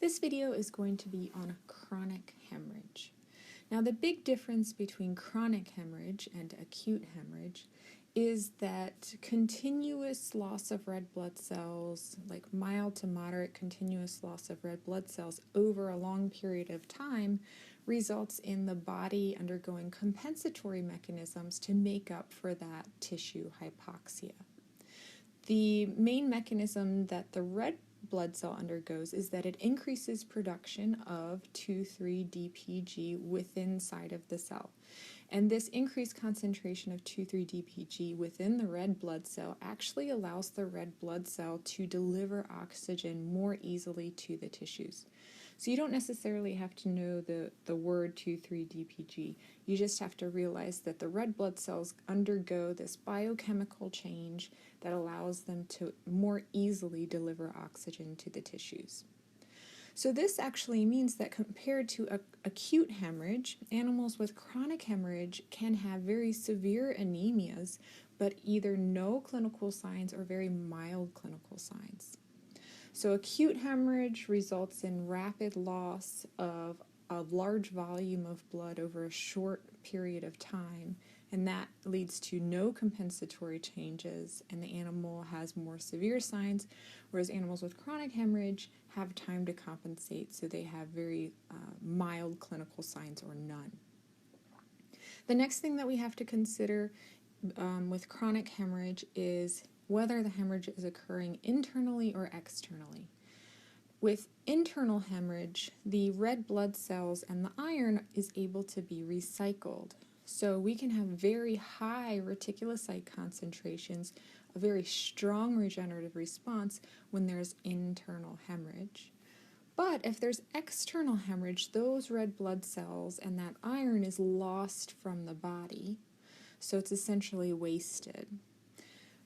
This video is going to be on chronic hemorrhage. Now, the big difference between chronic hemorrhage and acute hemorrhage is that continuous loss of red blood cells, like mild to moderate continuous loss of red blood cells over a long period of time, results in the body undergoing compensatory mechanisms to make up for that tissue hypoxia. The main mechanism that the red blood cell undergoes is that it increases production of 2,3-DPG within inside of the cell. And this increased concentration of 2,3-DPG within the red blood cell actually allows the red blood cell to deliver oxygen more easily to the tissues. So you don't necessarily have to know the word 2,3-DPG. You just have to realize that the red blood cells undergo this biochemical change that allows them to more easily deliver oxygen to the tissues. So this actually means that compared to acute hemorrhage, animals with chronic hemorrhage can have very severe anemias, but either no clinical signs or very mild clinical signs. So acute hemorrhage results in rapid loss of a large volume of blood over a short period of time, and that leads to no compensatory changes, and the animal has more severe signs, whereas animals with chronic hemorrhage have time to compensate, so they have very mild clinical signs or none. The next thing that we have to consider with chronic hemorrhage is whether the hemorrhage is occurring internally or externally. With internal hemorrhage, the red blood cells and the iron is able to be recycled. So we can have very high reticulocyte concentrations, a very strong regenerative response when there's internal hemorrhage. But if there's external hemorrhage, those red blood cells and that iron is lost from the body, so it's essentially wasted.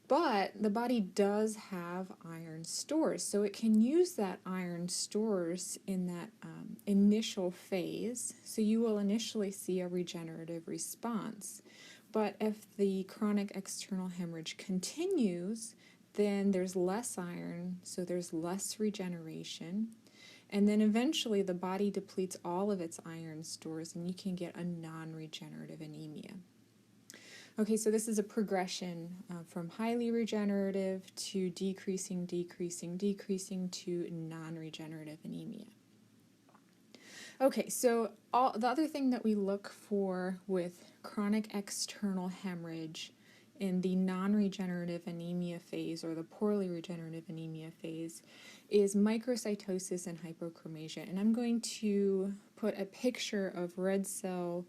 But the body does have iron stores, so it can use that iron stores in that initial phase. So you will initially see a regenerative response. But if the chronic external hemorrhage continues, then there's less iron, so there's less regeneration. And then eventually the body depletes all of its iron stores, and you can get a non-regenerative anemia. Okay, so this is a progression from highly regenerative to decreasing to non-regenerative anemia. Okay, so the other thing that we look for with chronic external hemorrhage in the non-regenerative anemia phase or the poorly regenerative anemia phase is microcytosis and hypochromasia. And I'm going to put a picture of red cell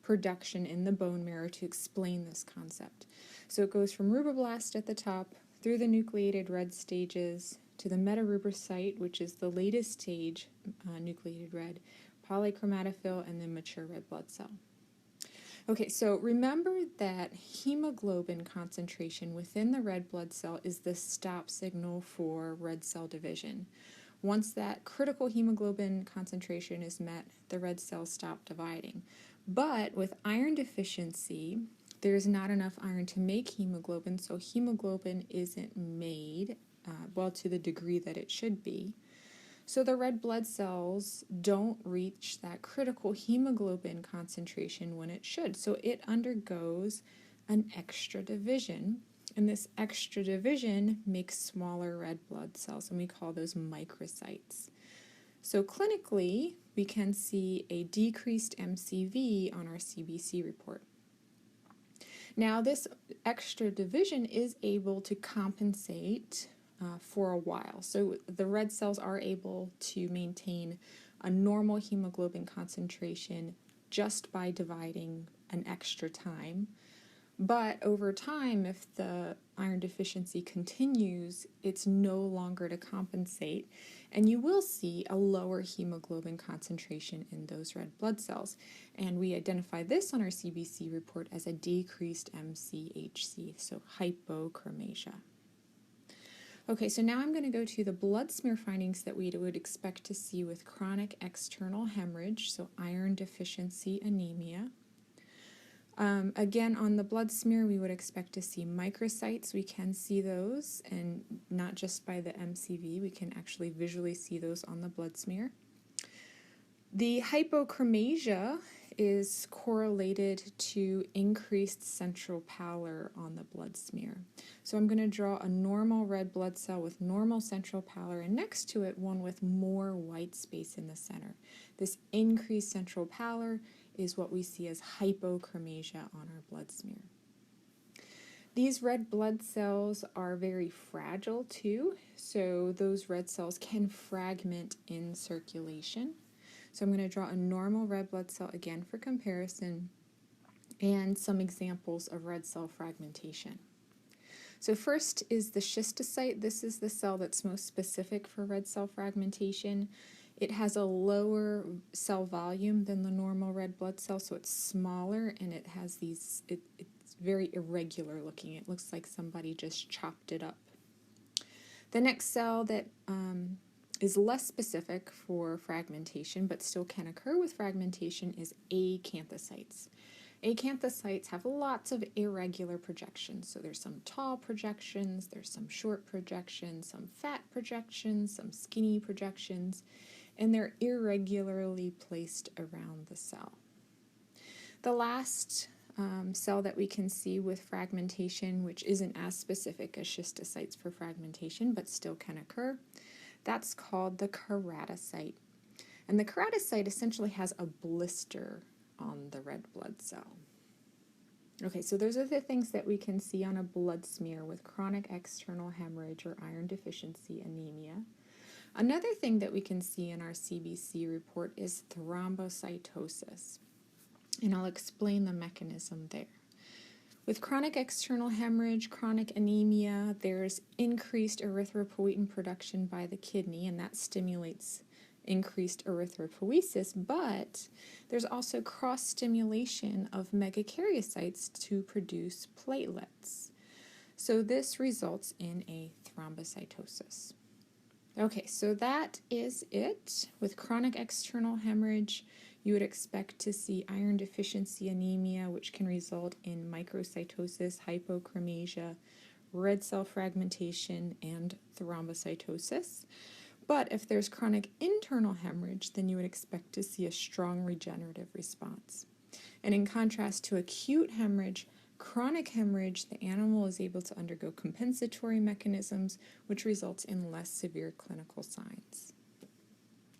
production in the bone marrow to explain this concept. So it goes from ruboblast at the top through the nucleated red stages to the metarubocyte, which is the latest stage nucleated red, polychromatophil, and then mature red blood cell. Okay, so remember that hemoglobin concentration within the red blood cell is the stop signal for red cell division. Once that critical hemoglobin concentration is met, the red cells stop dividing. But with iron deficiency, there's not enough iron to make hemoglobin, so hemoglobin isn't made, to the degree that it should be. So the red blood cells don't reach that critical hemoglobin concentration when it should. So it undergoes an extra division, and this extra division makes smaller red blood cells, and we call those microcytes. So clinically, we can see a decreased MCV on our CBC report. Now, this extra division is able to compensate for a while. So the red cells are able to maintain a normal hemoglobin concentration just by dividing an extra time. But over time, if the iron deficiency continues, it's no longer to compensate, and you will see a lower hemoglobin concentration in those red blood cells. And we identify this on our CBC report as a decreased MCHC, so hypochromasia. Okay, so now I'm going to go to the blood smear findings that we would expect to see with chronic external hemorrhage, so iron deficiency anemia. Again, on the blood smear, we would expect to see microcytes. We can see those, and not just by the MCV, we can actually visually see those on the blood smear. The hypochromasia is correlated to increased central pallor on the blood smear. So I'm going to draw a normal red blood cell with normal central pallor, and next to it one with more white space in the center. This increased central pallor is what we see as hypochromasia on our blood smear. These red blood cells are very fragile too, so those red cells can fragment in circulation. So I'm going to draw a normal red blood cell again for comparison and some examples of red cell fragmentation. So first is the schistocyte. This is the cell that's most specific for red cell fragmentation. It has a lower cell volume than the normal red blood cell, so it's smaller, and it has these, it's very irregular looking. It looks like somebody just chopped it up. The next cell that is less specific for fragmentation, but still can occur with fragmentation, is acanthocytes. Acanthocytes have lots of irregular projections. So there's some tall projections, there's some short projections, some fat projections, some skinny projections, and they're irregularly placed around the cell. The last cell that we can see with fragmentation, which isn't as specific as schistocytes for fragmentation, but still can occur, that's called the keratocyte. And the keratocyte essentially has a blister on the red blood cell. Okay, so those are the things that we can see on a blood smear with chronic external hemorrhage or iron deficiency anemia. Another thing that we can see in our CBC report is thrombocytosis, and I'll explain the mechanism there. With chronic external hemorrhage, chronic anemia, there's increased erythropoietin production by the kidney, and that stimulates increased erythropoiesis, but there's also cross-stimulation of megakaryocytes to produce platelets. So this results in a thrombocytosis. Okay, so that is it. With chronic external hemorrhage, you would expect to see iron deficiency anemia, which can result in microcytosis, hypochromasia, red cell fragmentation, and thrombocytosis. But if there's chronic internal hemorrhage, then you would expect to see a strong regenerative response. And in contrast to acute hemorrhage, chronic hemorrhage, the animal is able to undergo compensatory mechanisms, which results in less severe clinical signs.